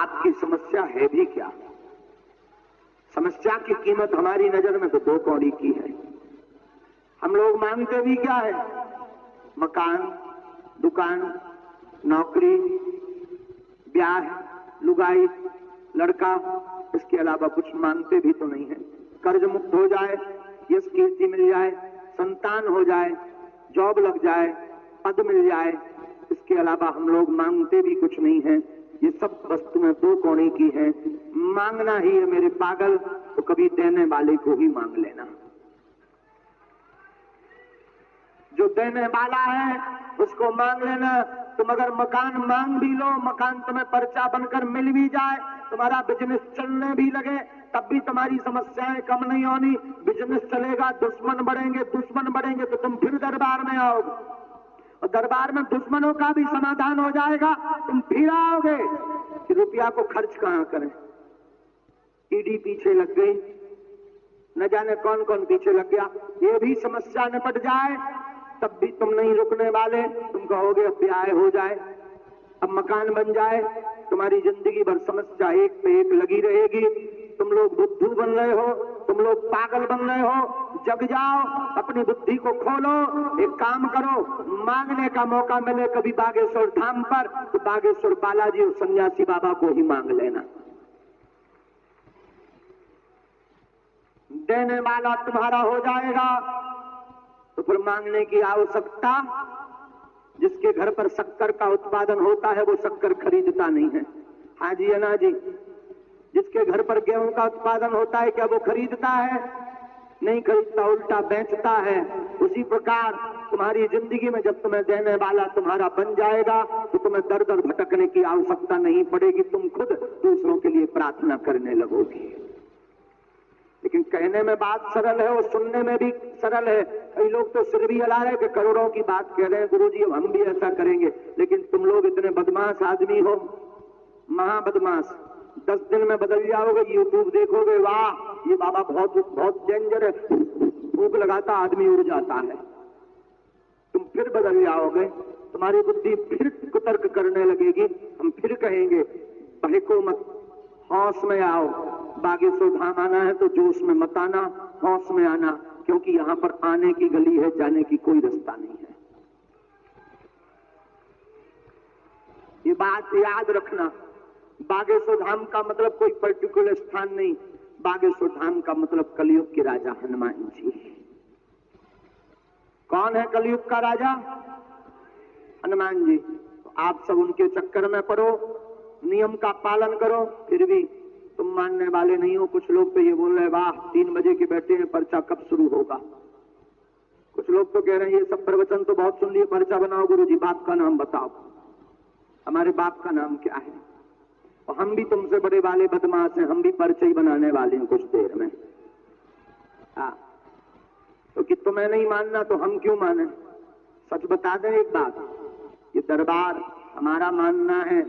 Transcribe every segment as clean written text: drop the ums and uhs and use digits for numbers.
आपकी समस्या है भी क्या? समस्या की कीमत हमारी नजर में तो 2 कौड़ी की है। हम लोग मांगते भी क्या है? मकान, दुकान, नौकरी, ब्याह, लुगाई, लड़का, इसके अलावा कुछ मांगते भी तो नहीं है। कर्ज मुक्त हो जाए, यश कीर्ति मिल जाए, संतान हो जाए, जॉब लग जाए, पद मिल जाए, इसके अलावा हम लोग मांगते भी कुछ नहीं है। ये सब वस्तुएं 2 कौड़ी की है। मांगना ही है मेरे पागल, तो कभी देने वाले को ही मांग लेना। जो देने वाला है उसको मांग लेना। तुम अगर मकान मांग भी लो, मकान तुम्हें पर्चा बनकर मिल भी जाए, तुम्हारा बिजनेस चलने भी लगे, तब भी तुम्हारी समस्याएं कम नहीं होनी। बिजनेस चलेगा, दुश्मन बढ़ेंगे तो तुम फिर दरबार में आओगे, और दरबार में दुश्मनों का भी समाधान हो जाएगा, तुम फिर आओगे कि रुपया को खर्च कहां करें। ईडी पीछे लग गई, न जाने कौन कौन पीछे लग गया। ये भी समस्या निपट जाए तब भी तुम नहीं रुकने वाले। तुम कहोगे अब ब्याह हो जाए, अब मकान बन जाए, तुम्हारी जिंदगी भर समस्या एक पे एक लगी रहेगी। तुम लोग बुद्धू बन रहे हो, तुम लोग पागल बन रहे हो। जग जाओ, अपनी बुद्धि को खोलो, एक काम करो, मांगने का मौका मिले कभी बागेश्वर धाम पर, तो बागेश्वर बालाजी और सन्यासी बाबा को ही मांग लेना। देने वाला तुम्हारा हो जाएगा, तो फिर मांगने की आवश्यकता। जिसके घर पर शक्कर का उत्पादन होता है वो शक्कर खरीदता नहीं है। हाँ जी, है ना जी। जिसके घर पर गेहूं का उत्पादन होता है क्या वो खरीदता है? नहीं खरीदता, उल्टा बेचता है। उसी प्रकार तुम्हारी जिंदगी में जब तुम्हें देने वाला तुम्हारा बन जाएगा तो तुम्हें दर दर भटकने की आवश्यकता नहीं पड़ेगी। तुम खुद दूसरों के लिए प्रार्थना करने लगोगी। लेकिन कहने में बात सरल है और सुनने में भी सरल है। कई लोग तो सिर भी हिला रहे कि करोड़ों की बात कह रहे हैं गुरुजी, अब हम भी ऐसा करेंगे। लेकिन तुम लोग इतने बदमाश आदमी हो, महाबदमाश। 10 दिन में बदल जाओगे। यूट्यूब देखोगे, वाह ये बाबा बहुत बहुत डेंजर है, फूंक लगाता आदमी उड़ जाता है। तुम फिर बदल जाओगे, तुम्हारी बुद्धि फिर कुतर्क करने लगेगी। हम फिर कहेंगे बहको मत, होश में आओ। बागेश्वर धाम आना है तो जोश में मत आना, होश में आना, क्योंकि यहां पर आने की गली है, जाने की कोई रास्ता नहीं है। ये बात याद रखना। बागेश्वर धाम का मतलब कोई पर्टिकुलर स्थान नहीं। बागेश्वर धाम का मतलब कलयुग के राजा हनुमान जी। कौन है कलयुग का राजा? हनुमान जी। तो आप सब उनके चक्कर में पड़ो, नियम का पालन करो, फिर भी तुम मानने वाले नहीं हो। कुछ लोग तो ये बोल रहे वाह 3 बजे के बैठे हैं, पर्चा कब शुरू होगा। कुछ लोग तो कह रहे हैं ये सब प्रवचन तो बहुत सुन लिए, पर्चा बनाओ गुरुजी, बाप का नाम बताओ। हमारे बाप का नाम क्या है? और हम भी तुमसे बड़े वाले बदमाश हैं, हम भी पर्चे ही बनाने वाले हैं कुछ देर में। तो कि तुम्हें नहीं मानना तो हम क्यों माने? सच बता दें एक बात, ये दरबार हमारा मानना है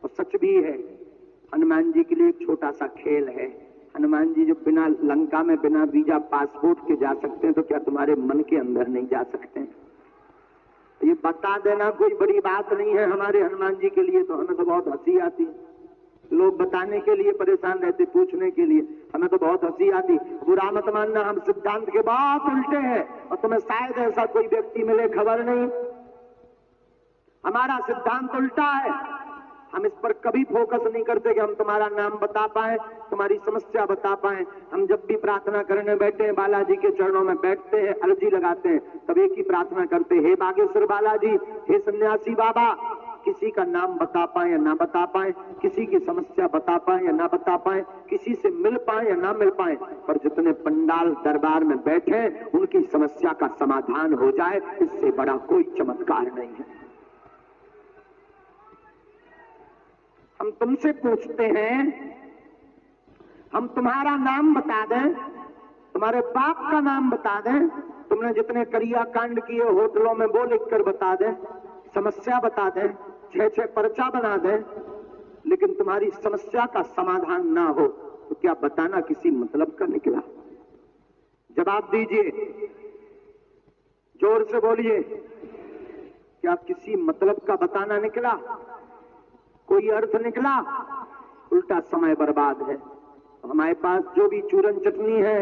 और सच भी है। हनुमान जी के लिए एक छोटा सा खेल है। हनुमान जी जो बिना लंका में बिना वीजा पासपोर्ट के जा सकते हैं, तो क्या तुम्हारे मन के अंदर नहीं जा सकते? ये बता देना कोई बड़ी बात नहीं है हमारे हनुमान जी के लिए। तो हमें तो बहुत हंसी आती, लोग बताने के लिए परेशान रहते, पूछने के लिए हमें तो बहुत हंसी आती। बुरा मत मानना, हम सिद्धांत के बहुत उल्टे हैं और तुम्हें शायद ऐसा कोई व्यक्ति मिले, खबर नहीं। हमारा सिद्धांत उल्टा है। हम इस पर कभी फोकस नहीं करते कि हम तुम्हारा नाम बता पाए, तुम्हारी समस्या बता पाए। हम जब भी प्रार्थना करने बैठे हैं, बालाजी के चरणों में बैठते हैं, अर्जी लगाते हैं, तब एक ही प्रार्थना करते हैं, हे बागेश्वर बालाजी, हे सन्यासी बाबा, किसी का नाम बता पाए या ना बता पाए, किसी की समस्या बता पाए या ना बता पाए, किसी से मिल पाए या ना मिल पाए, पर जितने पंडाल दरबार में बैठे उनकी समस्या का समाधान हो जाए, इससे बड़ा कोई चमत्कार नहीं है। हम तुमसे पूछते हैं, हम तुम्हारा नाम बता दें, तुम्हारे बाप का नाम बता दें, तुमने जितने क्रिया कांड किए होटलों में वो लिख कर बता दें, समस्या बता दें, 6 पर्चा बना दें, लेकिन तुम्हारी समस्या का समाधान ना हो, तो क्या बताना किसी मतलब का निकला? जवाब दीजिए, जोर से बोलिए, क्या किसी मतलब का बताना निकला? कोई अर्थ निकला? उल्टा समय बर्बाद है। हमारे पास जो भी चूरन चटनी है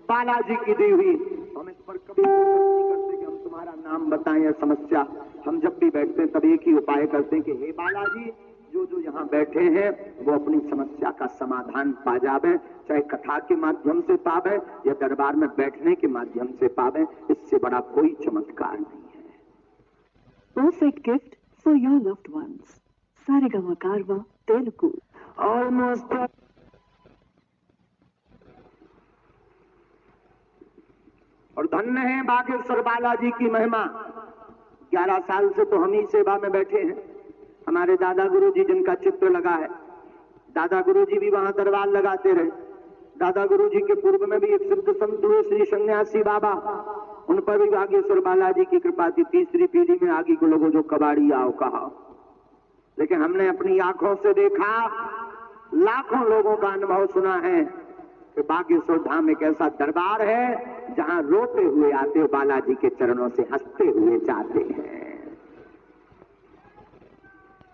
बालाजी की दी हुई, हम इस पर कभी नहीं करते कि हम तुम्हारा नाम बताएं या समस्या। हम जब भी बैठते हैं तब एक ही उपाय करते हैं कि हे बालाजी, जो जो यहाँ बैठे हैं वो अपनी समस्या का समाधान पा जावे, चाहे कथा के माध्यम से पावे या दरबार में बैठने के माध्यम से पावे। इससे बड़ा कोई चमत्कार नहीं है। Perfect gift for your loved ones. Saregama Karva Telugu. Almost. और धन्य है बागेश्वर बालाजी की महिमा। 11 साल से तो हम ही सेवा में बैठे हैं। हमारे दादा गुरुजी जिनका चित्र लगा है, दादा गुरुजी भी वहां दरबार लगाते रहे। दादा गुरुजी के पूर्व में भी एक सिद्ध संत हुए श्री सन्यासी बाबा, उन पर भी बागेश्वर बालाजी की कृपा थी। तीसरी पीढ़ी में आगे को लोगों जो कबाड़ी आओ कहा, लेकिन हमने अपनी आंखों से देखा, लाखों लोगों का अनुभव सुना है कि बागेश्वर धाम एक ऐसा दरबार है जहां रोते हुए आते हो, बालाजी के चरणों से हंसते हुए जाते हैं।